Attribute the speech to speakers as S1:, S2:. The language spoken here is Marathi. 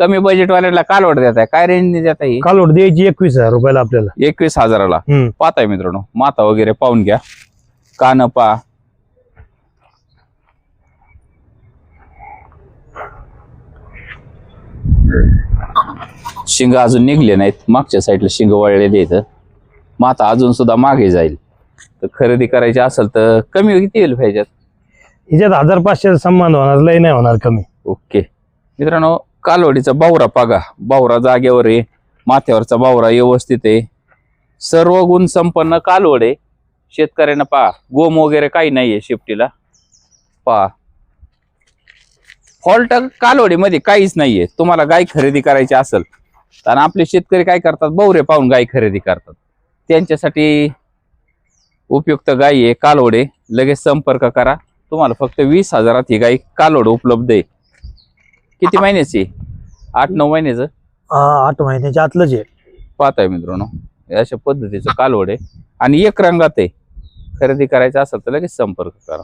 S1: कमी बजेट वाल्याला कालवड देत आहे, काय रेंज देत आहे?
S2: कालवड द्यायची 21,000 रुपयाला आपल्याला.
S1: 21,000ला पाहताय मित्रांनो. माता वगैरे पाहून घ्या, कान पा. शिंग अजून निघले नाहीत, मागच्या साईडला शिंग वळलेले आहेत. माता अजून सुद्धा मागे जाईल. तर खरेदी करायची असेल तर कमी किती येईल पाहिजेत?
S2: हिच्यात 1,500 संबंध होणार, लय नाही होणार कमी.
S1: ओके मित्रांनो, कालवडीचा बावरा पागा, बावरा जागेवर आहे, माथ्यावरचा बावरा व्यवस्थित आहे, सर्व गुण संपन्न कालवड आहे. शेतकऱ्यांना पहा, गोम वगैरे काही नाहीये शेपटीला. पहा, फॉल्ट कालवडीमध्ये काहीच नाहीये. तुम्हाला गाय खरेदी करायची असेल तर आपले शेतकरी काय करतात, बावरे पाहून गाय खरेदी करतात. त्यांच्यासाठी उपयुक्त गाय आहे, कालवडे. लगेच संपर्क करा. तुम्हाला फक्त 20,000 ही गाय कालवड उपलब्ध आहे. किती महिन्याची? 8-9 महिन्याचं.
S2: 8 महिन्याच्या आतलंच आहे.
S1: पाहताय मित्रांनो, अशा पद्धतीचं कालवड आहे आणि एक रंगात आहे. खरेदी करायचं असेल तर लगेच संपर्क करा.